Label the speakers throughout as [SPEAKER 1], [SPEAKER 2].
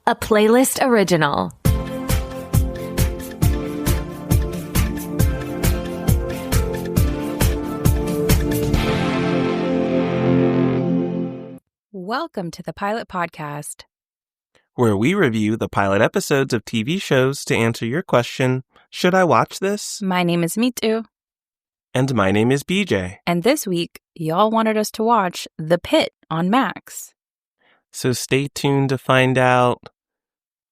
[SPEAKER 1] a Playlyst original.
[SPEAKER 2] Welcome to the Pilot Podcast,
[SPEAKER 3] where we review the pilot episodes of TV shows to answer your question, should I watch this?
[SPEAKER 2] My name is Mitu.
[SPEAKER 3] And my name is BJ.
[SPEAKER 2] And this week, y'all wanted us to watch The Pitt on Max.
[SPEAKER 3] So stay tuned to find out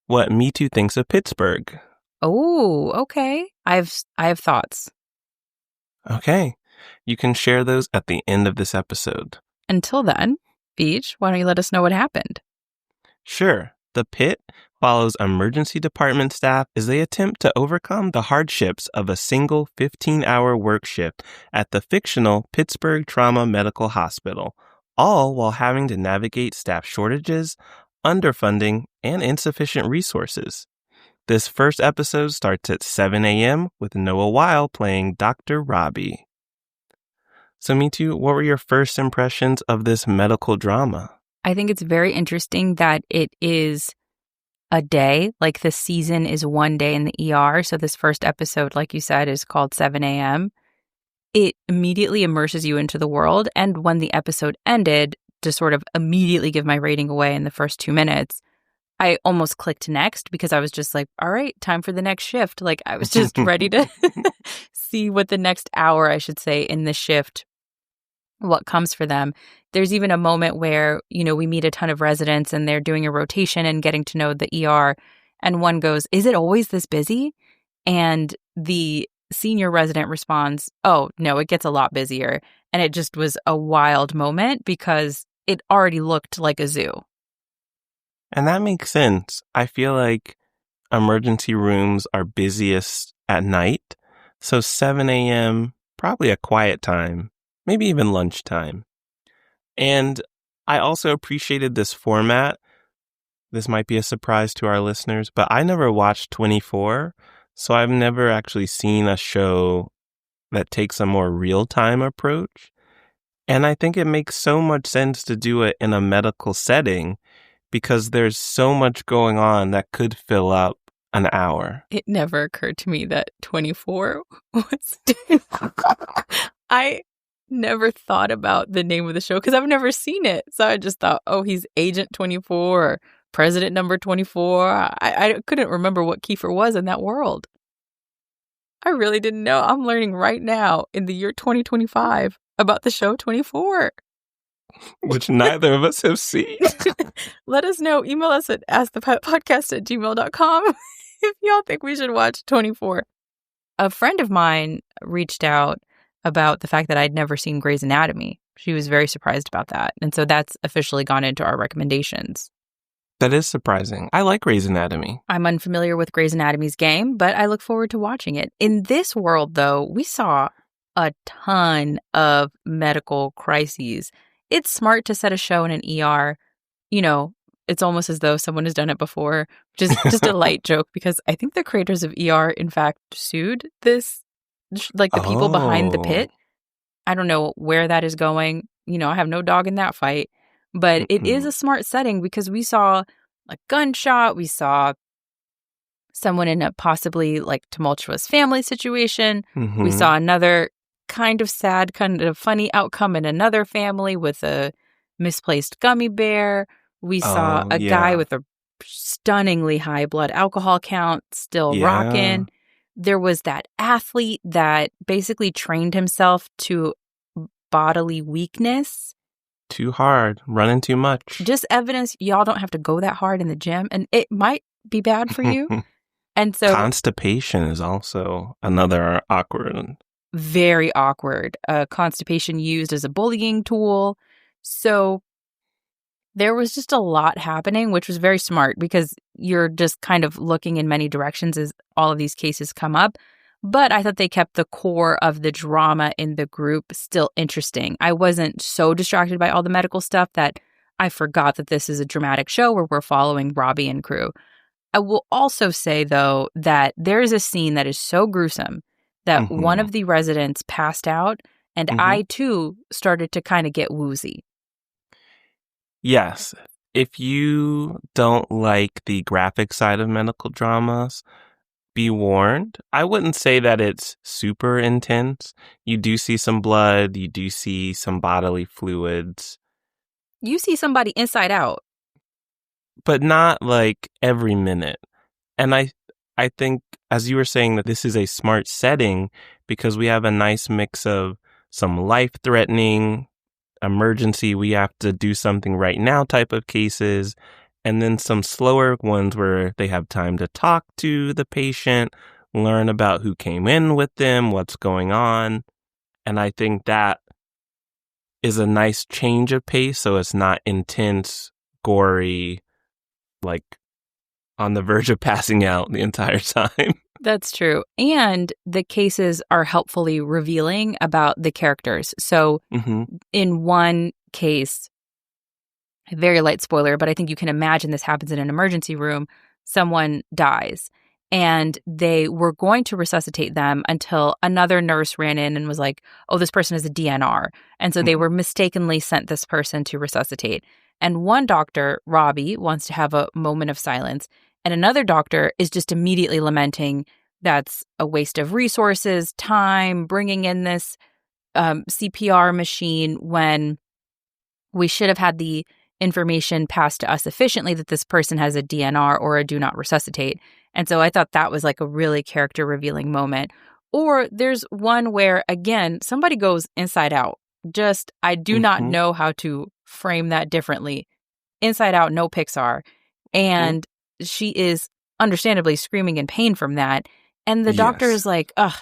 [SPEAKER 3] what Mitu thinks of Pittsburgh.
[SPEAKER 2] Oh, okay. I have thoughts.
[SPEAKER 3] Okay. You can share those at the end of this episode.
[SPEAKER 2] Until then, Beach, why don't you let us know what happened?
[SPEAKER 3] Sure. The Pitt follows emergency department staff as they attempt to overcome the hardships of a single 15-hour work shift at the fictional Pittsburgh Trauma Medical Hospital, all while having to navigate staff shortages, underfunding, and insufficient resources. This first episode starts at 7 a.m. with Noah Weil playing Dr. Robby. So, Mitu, what were your first impressions of this medical drama?
[SPEAKER 2] I think it's very interesting that it is a day, like the season is one day in the ER. So this first episode, like you said, is called 7 a.m. It immediately immerses you into the world. And when the episode ended, to sort of immediately give my rating away in the first 2 minutes, I almost clicked next because I was just like, all right, time for the next shift. Like I was just ready to see what the next hour, I should say, in the shift, what comes for them. There's even a moment where, we meet a ton of residents and they're doing a rotation and getting to know the ER. And one goes, is it always this busy? And the senior resident responds, oh, no, it gets a lot busier. And it just was a wild moment because it already looked like a zoo.
[SPEAKER 3] And that makes sense. I feel like emergency rooms are busiest at night. So 7 a.m., probably a quiet time, maybe even lunchtime. And I also appreciated this format. This might be a surprise to our listeners, but I never watched 24, so I've never actually seen a show that takes a more real-time approach. And I think it makes so much sense to do it in a medical setting because there's so much going on that could fill up an hour.
[SPEAKER 2] It never occurred to me that 24 was... I never thought about the name of the show because I've never seen it. So I just thought, oh, he's Agent 24 or President number 24. I couldn't remember what Kiefer was in that world. I really didn't know. I'm learning right now in the year 2025 about the show 24.
[SPEAKER 3] Which neither of us have seen.
[SPEAKER 2] Let us know. Email us at askthepodcast@gmail.com if y'all think we should watch 24. A friend of mine reached out about the fact that I'd never seen Grey's Anatomy. She was very surprised about that. And so that's officially gone into our recommendations.
[SPEAKER 3] That is surprising. I like Grey's Anatomy.
[SPEAKER 2] I'm unfamiliar with Grey's Anatomy's game, but I look forward to watching it. In this world, though, we saw a ton of medical crises. It's smart to set a show in an ER. It's almost as though someone has done it before, which is just a light joke because I think the creators of ER, in fact, sued this, like the people behind the Pit. I don't know where that is going. I have no dog in that fight. But it is a smart setting because we saw a gunshot. We saw someone in a possibly tumultuous family situation. Mm-hmm. We saw another kind of sad, kind of funny outcome in another family with a misplaced gummy bear. We saw a guy with a stunningly high blood alcohol count still rocking. There was that athlete that basically trained himself to bodily weakness.
[SPEAKER 3] Too hard, running too much.
[SPEAKER 2] Just evidence y'all don't have to go that hard in the gym, and it might be bad for you. And so
[SPEAKER 3] constipation is also another awkward one.
[SPEAKER 2] Very awkward. Constipation used as a bullying tool. So there was just a lot happening, which was very smart because you're just kind of looking in many directions as all of these cases come up. But I thought they kept the core of the drama in the group still interesting. I wasn't so distracted by all the medical stuff that I forgot that this is a dramatic show where we're following Robby and crew. I will also say, though, that there is a scene that is so gruesome that one of the residents passed out, and I, too, started to kind of get woozy.
[SPEAKER 3] Yes. if you don't like the graphic side of medical dramas, be warned. I wouldn't say that it's super intense. You do see some blood, you do see some bodily fluids,
[SPEAKER 2] You see somebody inside out.
[SPEAKER 3] but not like every minute. And I think, as you were saying, that this is a smart setting because we have a nice mix of some life-threatening, emergency, we have to do something right now type of cases, and then some slower ones where they have time to talk to the patient, learn about who came in with them, what's going on. And I think that is a nice change of pace, so it's not intense, gory, like on the verge of passing out the entire time.
[SPEAKER 2] That's true. And the cases are helpfully revealing about the characters. So in one case, a very light spoiler, but I think you can imagine this happens in an emergency room, someone dies. And they were going to resuscitate them until another nurse ran in and was like, oh, this person is a DNR. And so they were mistakenly sent this person to resuscitate. And one doctor, Robby, wants to have a moment of silence. And another doctor is just immediately lamenting that's a waste of resources, time, bringing in this CPR machine when we should have had the information passed to us efficiently that this person has a DNR or a do not resuscitate. And so I thought that was like a really character revealing moment. Or there's one where, again, somebody goes inside out. Just, I do not know how to frame that differently. Inside out, no Pixar. And she is understandably screaming in pain from that. And the doctor is like, ugh,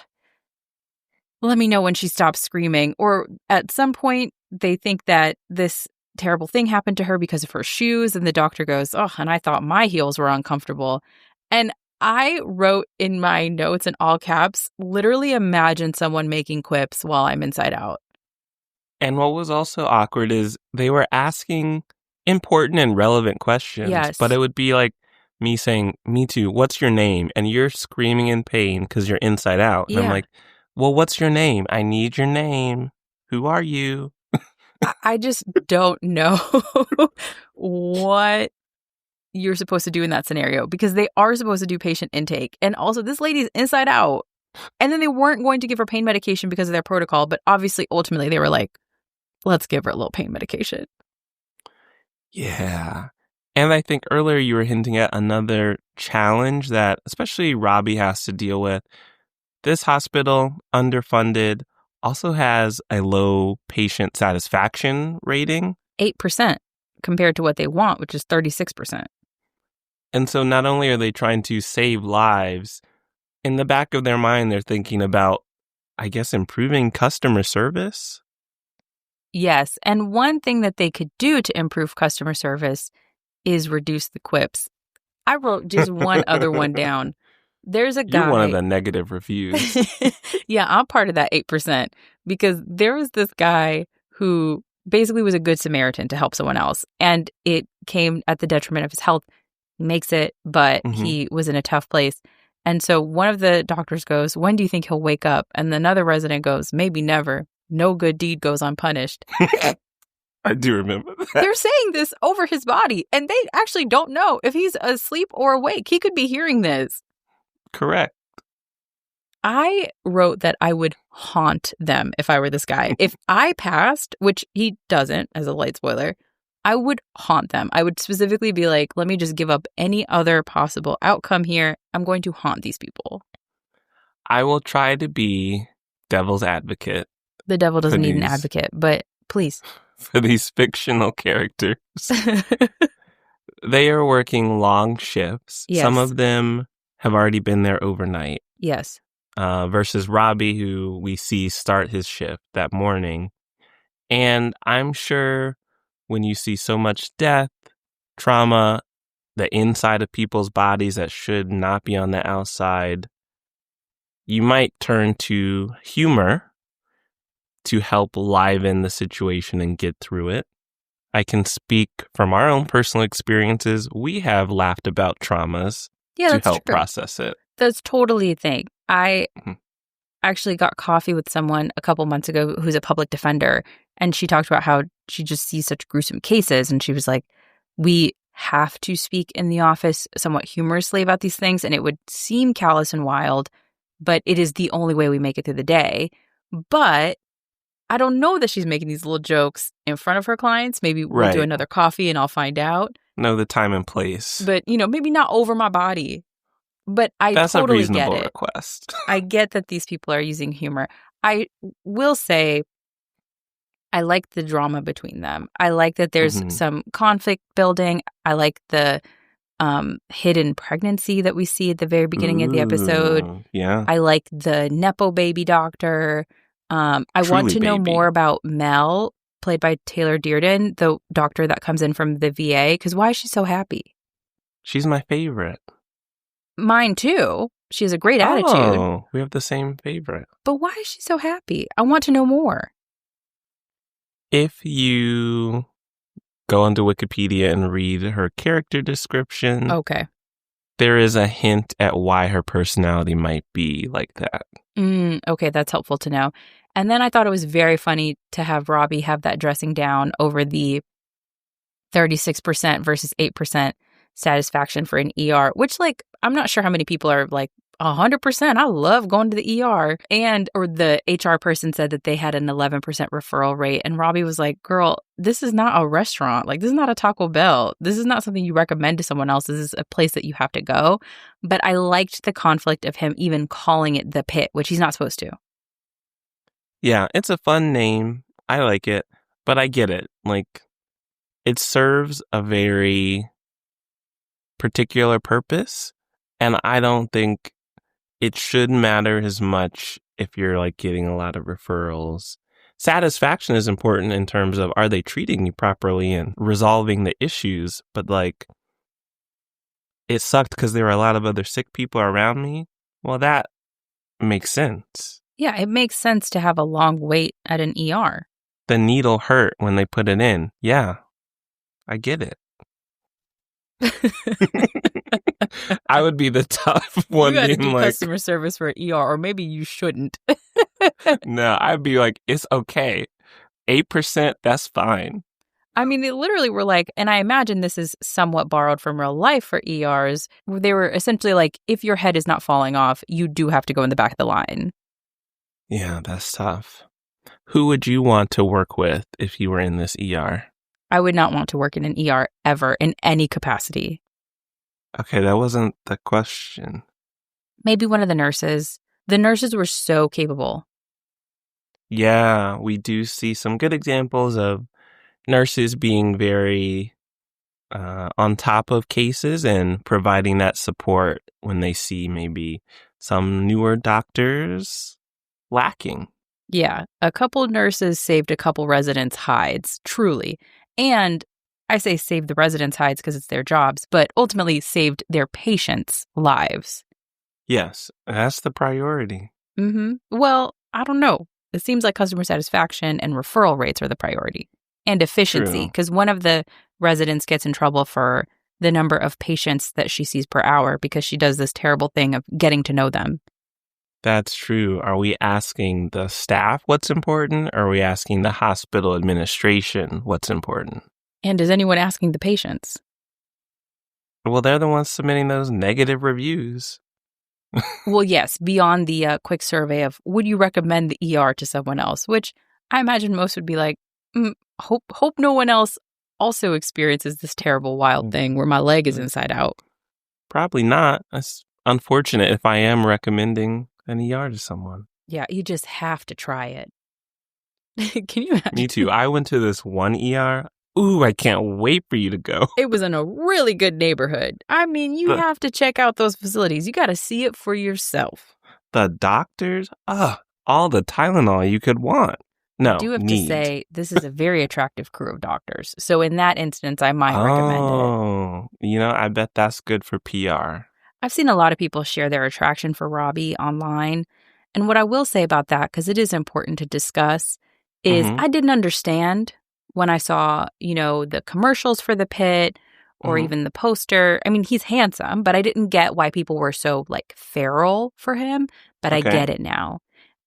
[SPEAKER 2] let me know when she stops screaming. Or at some point, they think that this terrible thing happened to her because of her shoes. And the doctor goes, oh, and I thought my heels were uncomfortable. And I wrote in my notes in all caps, literally imagine someone making quips while I'm inside out.
[SPEAKER 3] And what was also awkward is they were asking important and relevant questions.
[SPEAKER 2] Yes.
[SPEAKER 3] But it would be like me saying, me too, what's your name? And you're screaming in pain because you're inside out. And I'm like, well, what's your name? I need your name. Who are you?
[SPEAKER 2] I just don't know what you're supposed to do in that scenario because they are supposed to do patient intake. And also this lady's inside out. And then they weren't going to give her pain medication because of their protocol. But obviously, ultimately, they were like, let's give her a little pain medication.
[SPEAKER 3] Yeah. And I think earlier you were hinting at another challenge that especially Robby has to deal with. This hospital, underfunded, also has a low patient satisfaction rating.
[SPEAKER 2] 8% compared to what they want, which is 36%.
[SPEAKER 3] And so not only are they trying to save lives, in the back of their mind, they're thinking about, I guess, improving customer service.
[SPEAKER 2] Yes. And one thing that they could do to improve customer service is reduce the quips. I wrote just one other one down. There's a guy.
[SPEAKER 3] You're one of the negative reviews.
[SPEAKER 2] Yeah, I'm part of that 8% because there was this guy who basically was a good Samaritan to help someone else. And it came at the detriment of his health. He makes it, but he was in a tough place. And so one of the doctors goes, when do you think he'll wake up? And another resident goes, maybe never. No good deed goes unpunished.
[SPEAKER 3] I do remember that.
[SPEAKER 2] They're saying this over his body, and they actually don't know if he's asleep or awake. He could be hearing this.
[SPEAKER 3] Correct.
[SPEAKER 2] I wrote that I would haunt them if I were this guy. If I passed, which he doesn't, as a light spoiler, I would haunt them. I would specifically be like, let me just give up any other possible outcome here. I'm going to haunt these people.
[SPEAKER 3] I will try to be devil's advocate.
[SPEAKER 2] The devil doesn't need an advocate, but please.
[SPEAKER 3] For these fictional characters. They are working long shifts.
[SPEAKER 2] Yes.
[SPEAKER 3] Some of them have already been there overnight.
[SPEAKER 2] Yes.
[SPEAKER 3] Versus Robby, who we see start his shift that morning. And I'm sure when you see so much death, trauma, the inside of people's bodies that should not be on the outside, you might turn to humor to help liven the situation and get through it. I can speak from our own personal experiences. We have laughed about traumas to help process it.
[SPEAKER 2] That's totally a thing. I actually got coffee with someone a couple months ago who's a public defender, and she talked about how she just sees such gruesome cases, and she was like, We have to speak in the office somewhat humorously about these things, and it would seem callous and wild, but it is the only way we make it through the day. But I don't know that she's making these little jokes in front of her clients. Maybe we'll do another coffee and I'll find out.
[SPEAKER 3] Know the time and place.
[SPEAKER 2] But, maybe not over my body. But
[SPEAKER 3] That's
[SPEAKER 2] totally
[SPEAKER 3] a reasonable
[SPEAKER 2] get it.
[SPEAKER 3] request.
[SPEAKER 2] I get that these people are using humor. I will say I like the drama between them. I like that there's some conflict building. I like the hidden pregnancy that we see at the very beginning of the episode.
[SPEAKER 3] Yeah.
[SPEAKER 2] I like the Nepo baby doctor. I want to know more about Mel, played by Taylor Dearden, the doctor that comes in from the VA, because why is she so happy?
[SPEAKER 3] She's my favorite.
[SPEAKER 2] Mine too. She has a great attitude.
[SPEAKER 3] Oh, we have the same favorite.
[SPEAKER 2] But why is she so happy? I want to know more.
[SPEAKER 3] If you go onto Wikipedia and read her character description, there is a hint at why her personality might be like that.
[SPEAKER 2] Okay, that's helpful to know. And then I thought it was very funny to have Robby have that dressing down over the 36% versus 8% satisfaction for an ER, which, I'm not sure how many people are 100%. I love going to the ER. Or the HR person said that they had an 11% referral rate. And Robby was like, girl, this is not a restaurant. This is not a Taco Bell. This is not something you recommend to someone else. This is a place that you have to go. But I liked the conflict of him even calling it the Pitt, which he's not supposed to.
[SPEAKER 3] Yeah, it's a fun name. I like it, but I get it. It serves a very particular purpose. And I don't think it should matter as much if you're getting a lot of referrals. Satisfaction is important in terms of, are they treating you properly and resolving the issues? But it sucked because there were a lot of other sick people around me. Well, that makes sense.
[SPEAKER 2] Yeah, it makes sense to have a long wait at an ER.
[SPEAKER 3] The needle hurt when they put it in. Yeah, I get it. I would be the tough one.
[SPEAKER 2] You got to do customer service for an ER, or maybe you shouldn't.
[SPEAKER 3] No, I'd be like, it's okay. 8%, that's fine.
[SPEAKER 2] I mean, they literally were and I imagine this is somewhat borrowed from real life for ERs. They were essentially if your head is not falling off, you do have to go in the back of the line.
[SPEAKER 3] Yeah, that's tough. Who would you want to work with if you were in this ER?
[SPEAKER 2] I would not want to work in an ER ever in any capacity.
[SPEAKER 3] Okay, that wasn't the question.
[SPEAKER 2] Maybe one of the nurses. The nurses were so capable.
[SPEAKER 3] Yeah, we do see some good examples of nurses being very on top of cases and providing that support when they see maybe some newer doctors lacking.
[SPEAKER 2] Yeah, a couple nurses saved a couple residents' hides, truly. And I say saved the residents' hides because it's their jobs, but ultimately saved their patients' lives.
[SPEAKER 3] Yes, that's the priority.
[SPEAKER 2] Well, I don't know. It seems like customer satisfaction and referral rates are the priority. And efficiency, because one of the residents gets in trouble for the number of patients that she sees per hour because she does this terrible thing of getting to know them.
[SPEAKER 3] That's true. Are we asking the staff what's important, or are we asking the hospital administration what's important?
[SPEAKER 2] And is anyone asking the patients?
[SPEAKER 3] Well, they're the ones submitting those negative reviews.
[SPEAKER 2] Well, yes, beyond the quick survey of would you recommend the ER to someone else, which I imagine most would be hope no one else also experiences this terrible wild thing where my leg is inside out.
[SPEAKER 3] Probably not. That's unfortunate if I am recommending an ER to someone.
[SPEAKER 2] Yeah, you just have to try it. Can you imagine?
[SPEAKER 3] Me too. I went to this one ER. Ooh, I can't wait for you to go.
[SPEAKER 2] It was in a really good neighborhood. I mean, you have to check out those facilities. You got to see it for yourself.
[SPEAKER 3] The doctors, all the Tylenol you could want. No,
[SPEAKER 2] I do have to say, this is a very attractive crew of doctors. So in that instance, I might recommend it.
[SPEAKER 3] Oh, I bet that's good for PR.
[SPEAKER 2] I've seen a lot of people share their attraction for Robby online. And what I will say about that, because it is important to discuss, is I didn't understand when I saw, the commercials for the Pitt or even the poster. I mean, he's handsome, but I didn't get why people were so feral for him. But I get it now.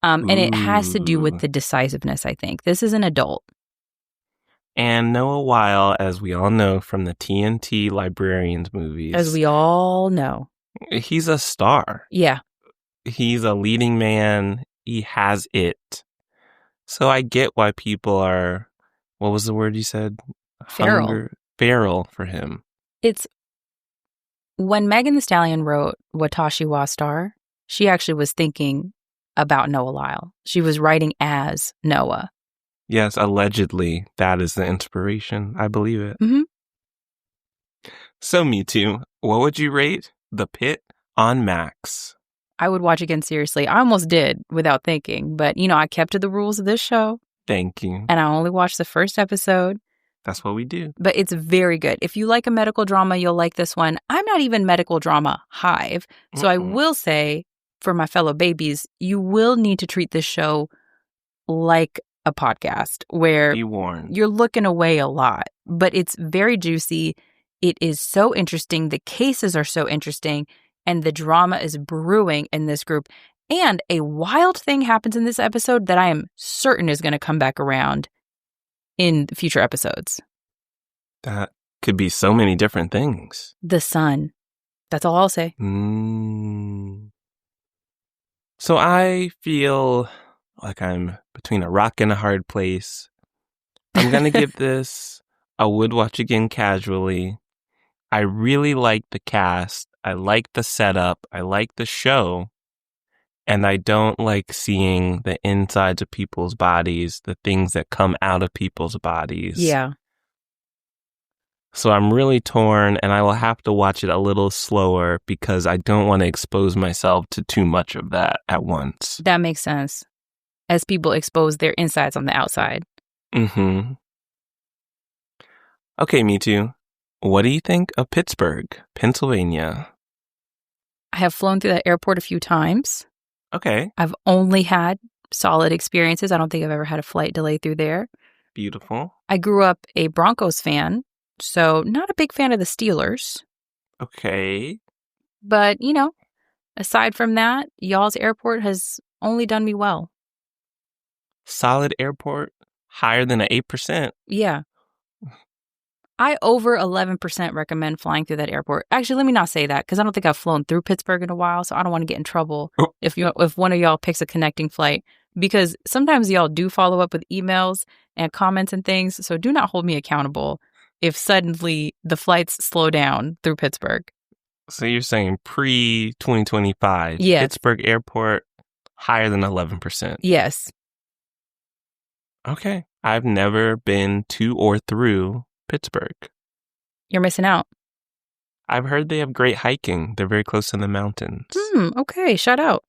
[SPEAKER 2] And it has to do with the decisiveness, I think. This is an adult.
[SPEAKER 3] And Noah Weil, as we all know from the TNT Librarians movies.
[SPEAKER 2] As we all know.
[SPEAKER 3] He's a star.
[SPEAKER 2] Yeah.
[SPEAKER 3] He's a leading man. He has it. So I get why people are, what was the word you said?
[SPEAKER 2] Feral.
[SPEAKER 3] Feral for him.
[SPEAKER 2] It's when Megan Thee Stallion wrote Watashi wa Star, she actually was thinking about Noah Lyle. She was writing as Noah.
[SPEAKER 3] Yes, allegedly, that is the inspiration. I believe it.
[SPEAKER 2] Mm-hmm.
[SPEAKER 3] So, Me Too, what would you rate The Pitt on Max?
[SPEAKER 2] I would watch again seriously. I almost did without thinking, but, I kept to the rules of this show.
[SPEAKER 3] Thank you.
[SPEAKER 2] And I only watched the first episode.
[SPEAKER 3] That's what we do.
[SPEAKER 2] But it's very good. If you like a medical drama, you'll like this one. I'm not even medical drama hive. So I will say, for my fellow babies, you will need to treat this show like a podcast where
[SPEAKER 3] Be warned.
[SPEAKER 2] You're looking away a lot. But it's very juicy. It is so interesting. The cases are so interesting. And the drama is brewing in this group. And a wild thing happens in this episode that I am certain is going to come back around in future episodes.
[SPEAKER 3] That could be so many different things.
[SPEAKER 2] The sun. That's all I'll say.
[SPEAKER 3] So I feel like I'm between a rock and a hard place. I'm going to give this a would watch again casually. I really like the cast. I like the setup. I like the show. And I don't like seeing the insides of people's bodies, the things that come out of people's bodies.
[SPEAKER 2] Yeah.
[SPEAKER 3] So I'm really torn, and I will have to watch it a little slower because I don't want to expose myself to too much of that at once.
[SPEAKER 2] That makes sense. As people expose their insides on the outside.
[SPEAKER 3] Mm-hmm. Okay, Me Too. What do you think of Pittsburgh, Pennsylvania?
[SPEAKER 2] I have flown through that airport a few times.
[SPEAKER 3] Okay.
[SPEAKER 2] I've only had solid experiences. I don't think I've ever had a flight delay through there.
[SPEAKER 3] Beautiful.
[SPEAKER 2] I grew up a Broncos fan, so not a big fan of the Steelers.
[SPEAKER 3] Okay.
[SPEAKER 2] But, aside from that, y'all's airport has only done me well.
[SPEAKER 3] Solid airport, higher than an 8%.
[SPEAKER 2] Yeah. I over 11% recommend flying through that airport. Actually, let me not say that because I don't think I've flown through Pittsburgh in a while, so I don't want to get in trouble if one of y'all picks a connecting flight, because sometimes y'all do follow up with emails and comments and things, so do not hold me accountable if suddenly the flights slow down through Pittsburgh.
[SPEAKER 3] So you're saying pre-2025,
[SPEAKER 2] yes.
[SPEAKER 3] Pittsburgh airport, higher than 11%.
[SPEAKER 2] Yes.
[SPEAKER 3] Okay. I've never been to or through Pittsburgh.
[SPEAKER 2] You're missing out.
[SPEAKER 3] I've heard they have great hiking. They're very close to the mountains.
[SPEAKER 2] Okay, shout out.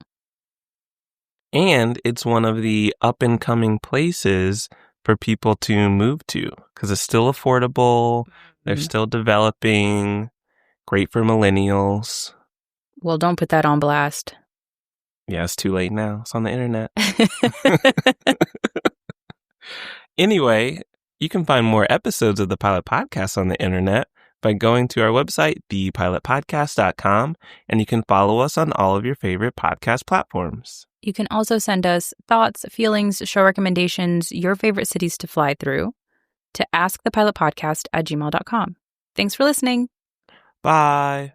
[SPEAKER 3] And it's one of the up-and-coming places for people to move to because it's still affordable. They're still developing. Great for millennials.
[SPEAKER 2] Well, don't put that on blast.
[SPEAKER 3] Yeah, it's too late now. It's on the internet. Anyway, you can find more episodes of the Pilot Podcast on the internet by going to our website, thepilotpodcast.com, and you can follow us on all of your favorite podcast platforms.
[SPEAKER 2] You can also send us thoughts, feelings, show recommendations, your favorite cities to fly through to askthepilotpodcast@gmail.com. Thanks for listening.
[SPEAKER 3] Bye.